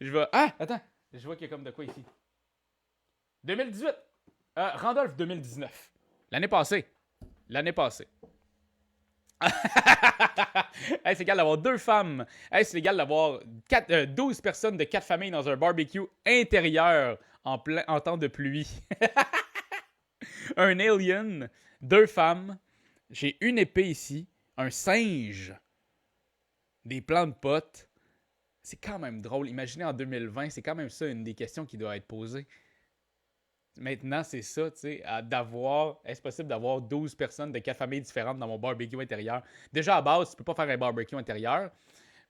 Je vais... Ah, attends. Je vois qu'il y a comme de quoi ici. 2018. Randolph 2019. L'année passée. Est-ce légal d'avoir 2 femmes? Est-ce légal d'avoir 12 personnes de 4 familles dans un barbecue intérieur en temps de pluie? Un alien, 2 femmes. J'ai une épée ici. Un singe. Des plants de potes. C'est quand même drôle. Imaginez en 2020, c'est quand même ça une des questions qui doit être posée. Maintenant, c'est ça, tu sais, est-ce possible d'avoir 12 personnes de 4 familles différentes dans mon barbecue intérieur? Déjà, à base, tu peux pas faire un barbecue intérieur,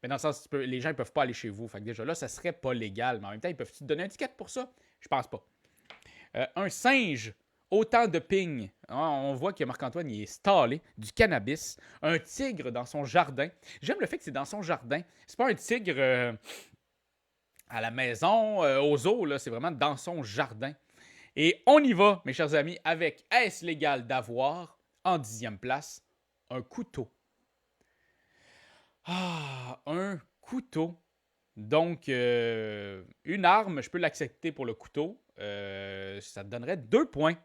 mais dans le sens, les gens ne peuvent pas aller chez vous. Fait que déjà là, ça serait pas légal, mais en même temps, ils peuvent te donner un ticket pour ça? Je pense pas. Un singe, autant de ping. On voit que Marc-Antoine il est stallé, du cannabis, un tigre dans son jardin. J'aime le fait que c'est dans son jardin. C'est pas un tigre à la maison, au zoo, là, c'est vraiment dans son jardin. Et on y va, mes chers amis, avec est-ce légal d'avoir, en 10e place, un couteau? Ah, un couteau. Donc, une arme, je peux l'accepter pour le couteau. Ça te donnerait 2 points.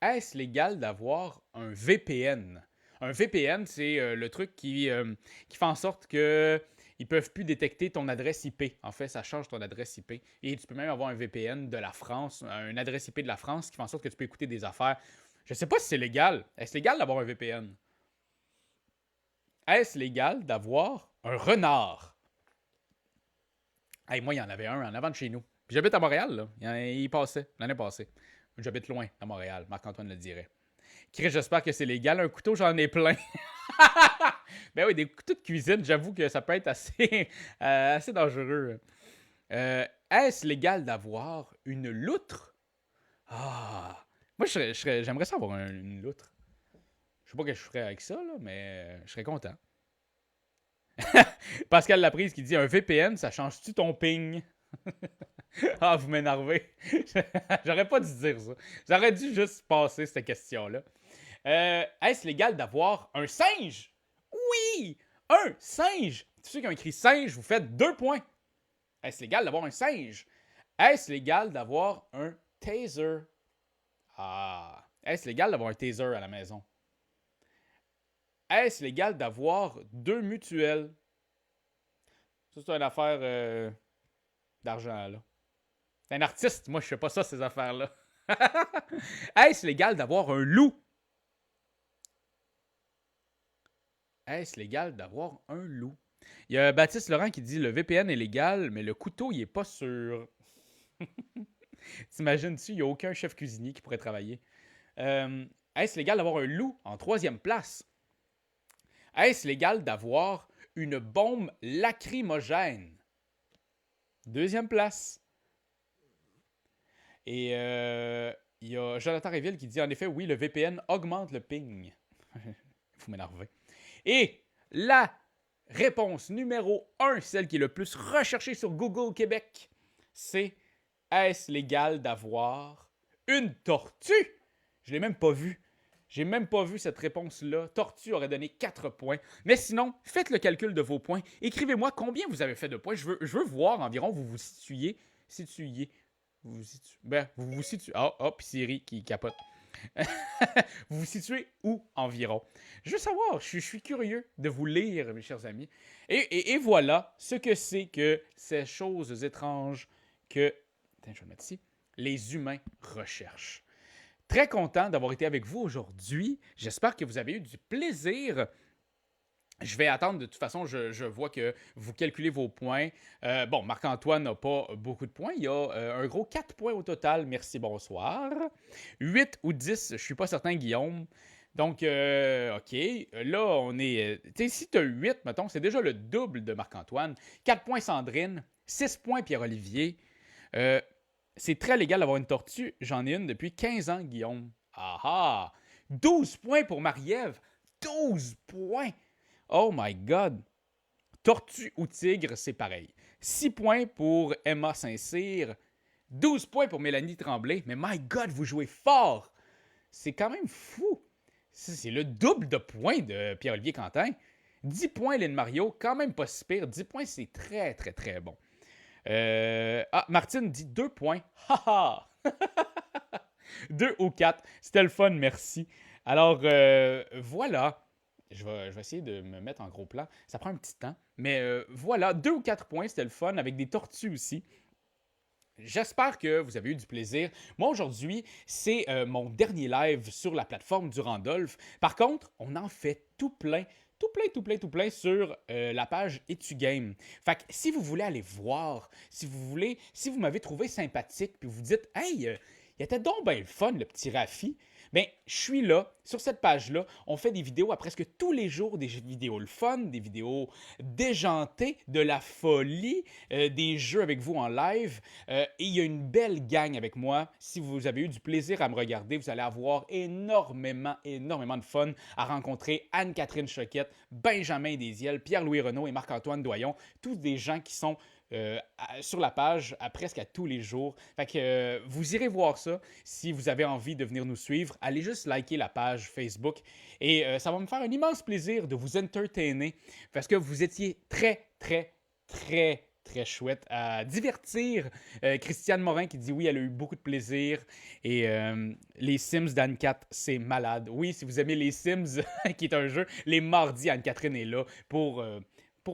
Est-ce légal d'avoir un VPN? Un VPN, c'est le truc qui fait en sorte que ils ne peuvent plus détecter ton adresse IP. En fait, ça change ton adresse IP. Et tu peux même avoir un VPN de la France, une adresse IP de la France qui fait en sorte que tu peux écouter des affaires. Je ne sais pas si c'est légal. Est-ce légal d'avoir un VPN? Est-ce légal d'avoir un renard? Hey, moi, il y en avait un en avant de chez nous. Puis j'habite à Montréal, là. Il passait l'année passée. J'habite loin à Montréal. Marc-Antoine le dirait. Chris, j'espère que c'est légal. Un couteau, j'en ai plein. Ben oui, des couteaux de cuisine, j'avoue que ça peut être assez dangereux. Est-ce légal d'avoir une loutre? Ah! Moi, j'aimerais ça avoir une loutre. Je sais pas ce que je ferais avec ça, là, mais je serais content. Pascal Laprise qui dit un VPN, ça change-tu ton ping? Ah, vous m'énervez. J'aurais pas dû dire ça. J'aurais dû juste passer cette question-là. Est-ce légal d'avoir un singe? Oui! Un singe! Tous ceux qui ont écrit singe, vous faites 2 points. Est-ce légal d'avoir un singe? Est-ce légal d'avoir un taser? Ah! Est-ce légal d'avoir un taser à la maison? Est-ce légal d'avoir 2 mutuelles? Ça, c'est une affaire d'argent, là. T'es un artiste, moi, je fais pas ça, ces affaires-là. Est-ce légal d'avoir un loup? Est-ce légal d'avoir un loup? Il y a Baptiste Laurent qui dit le VPN est légal, mais le couteau, il est pas sûr. T'imagines-tu, il n'y a aucun chef cuisinier qui pourrait travailler. Est-ce légal d'avoir un loup en 3e place? Est-ce légal d'avoir une bombe lacrymogène? 2e place. Et il y a Jonathan Réville qui dit en effet, oui, le VPN augmente le ping. Vous m'énervez. Et la réponse numéro 1, celle qui est le plus recherchée sur Google Québec, c'est est-ce légal d'avoir une tortue? Je ne l'ai même pas vue. J'ai même pas vu cette réponse-là. Tortue aurait donné 4 points. Mais sinon, faites le calcul de vos points. Écrivez-moi combien vous avez fait de points. Je veux voir environ vous vous situiez. Vous vous situez. Puis Siri qui capote. Vous vous situez où environ? Je veux savoir, je suis curieux de vous lire, mes chers amis. Et voilà ce que c'est que ces choses étranges que, attends, je vais le mettre ici, les humains recherchent. Très content d'avoir été avec vous aujourd'hui. J'espère que vous avez eu du plaisir. Je vais attendre, de toute façon, je vois que vous calculez vos points. Bon, Marc-Antoine n'a pas beaucoup de points. Il y a un gros 4 points au total. Merci, bonsoir. 8 ou 10, je ne suis pas certain, Guillaume. Donc, OK. Là, on est... Tu sais, si tu as 8, mettons, c'est déjà le double de Marc-Antoine. 4 points, Sandrine. 6 points, Pierre-Olivier. C'est très légal d'avoir une tortue. J'en ai une depuis 15 ans, Guillaume. Ah ah! 12 points pour Marie-Ève. 12 points! Oh my God! Tortue ou tigre, c'est pareil. 6 points pour Emma Saint-Cyr. 12 points pour Mélanie Tremblay. Mais my God, vous jouez fort! C'est quand même fou! C'est le double de points de Pierre-Olivier Quentin. 10 points, Lynn Mario. Quand même pas si pire. 10 points, c'est très, très, très bon. Martine dit 2 points. Haha! 2 ou 4. C'était le fun, merci. Alors, voilà. Je vais essayer de me mettre en gros plan. Ça prend un petit temps. Mais voilà, 2 ou 4 points, c'était le fun, avec des tortues aussi. J'espère que vous avez eu du plaisir. Moi, aujourd'hui, c'est mon dernier live sur la plateforme du Randolph. Par contre, on en fait tout plein sur la page Etugame. Fait que si vous voulez aller voir, si vous m'avez trouvé sympathique, puis vous dites « Hey, il était donc bien le fun, le petit Rafi », bien, je suis là, sur cette page-là. On fait des vidéos à presque tous les jours, des vidéos le fun, des vidéos déjantées, de la folie, des jeux avec vous en live. Et il y a une belle gang avec moi. Si vous avez eu du plaisir à me regarder, vous allez avoir énormément de fun à rencontrer Anne-Catherine Choquette, Benjamin Desiel, Pierre-Louis Renaud et Marc-Antoine Doyon. Tous des gens qui sont sur la page presque à tous les jours. Fait que vous irez voir ça si vous avez envie de venir nous suivre. Allez juste liker la page Facebook et ça va me faire un immense plaisir de vous entertainer parce que vous étiez très chouette à divertir. Christiane Morin qui dit oui, elle a eu beaucoup de plaisir. Et les Sims d'Anne-Cat, c'est malade. Oui, si vous aimez les Sims, qui est un jeu, les mardis, Anne-Catherine est là pour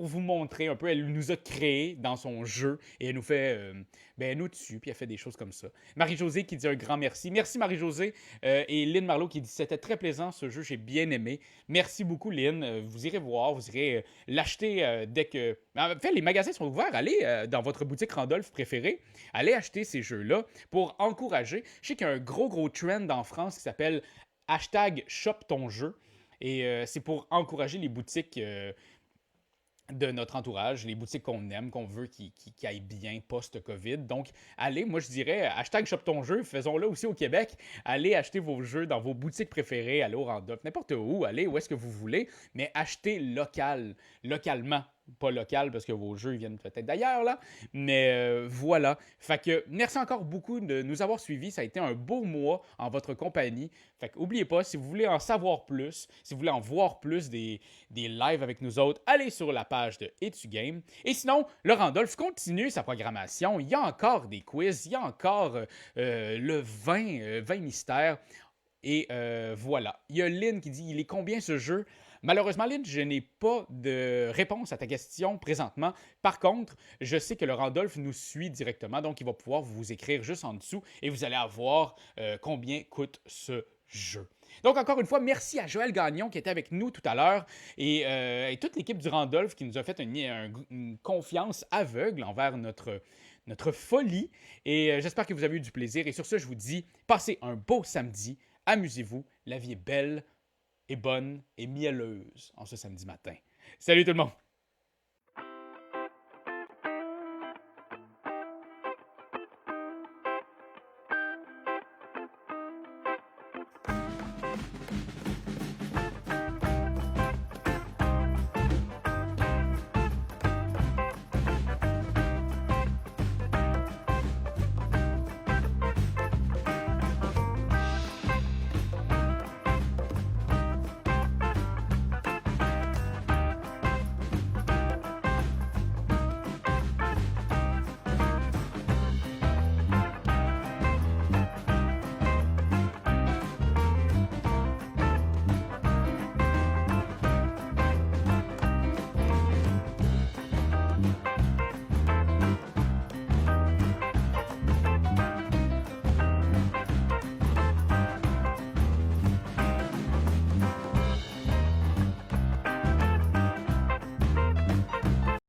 vous montrer un peu. Elle nous a créé dans son jeu et elle nous fait... elle nous tue, puis elle fait des choses comme ça. Marie-Josée qui dit un grand merci. Merci Marie-Josée. Et Lynn Marleau qui dit c'était très plaisant ce jeu, j'ai bien aimé. Merci beaucoup Lynn. Vous irez voir, vous irez l'acheter dès que... En fait, les magasins sont ouverts. Allez dans votre boutique Randolph préférée. Allez acheter ces jeux-là pour encourager. Je sais qu'il y a un gros trend en France qui s'appelle #ShopTonJeu. Et c'est pour encourager les boutiques... de notre entourage, les boutiques qu'on aime, qu'on veut qui aillent bien post-Covid. Donc, allez, moi je dirais, #ShopTonJeu, faisons-le aussi au Québec. Allez acheter vos jeux dans vos boutiques préférées, allez au Randolph, n'importe où, allez où est-ce que vous voulez, mais achetez localement. Pas local parce que vos jeux viennent peut-être d'ailleurs, là. Mais voilà. Fait que merci encore beaucoup de nous avoir suivis. Ça a été un beau mois en votre compagnie. Fait que n'oubliez pas, si vous voulez en savoir plus, si vous voulez en voir plus des lives avec nous autres, allez sur la page de Etugame. Et sinon, le Randolph continue sa programmation. Il y a encore des quiz, il y a encore le 20 mystères. Et voilà. Il y a Lynn qui dit, il est combien ce jeu? Malheureusement, Lynn, je n'ai pas de réponse à ta question présentement. Par contre, je sais que le Randolph nous suit directement, donc il va pouvoir vous écrire juste en dessous et vous allez avoir combien coûte ce jeu. Donc, encore une fois, merci à Joël Gagnon qui était avec nous tout à l'heure et toute l'équipe du Randolph qui nous a fait une confiance aveugle envers notre folie. Et j'espère que vous avez eu du plaisir. Et sur ce, je vous dis, passez un beau samedi, amusez-vous, la vie est belle, est bonne et mielleuse en ce samedi matin. Salut tout le monde!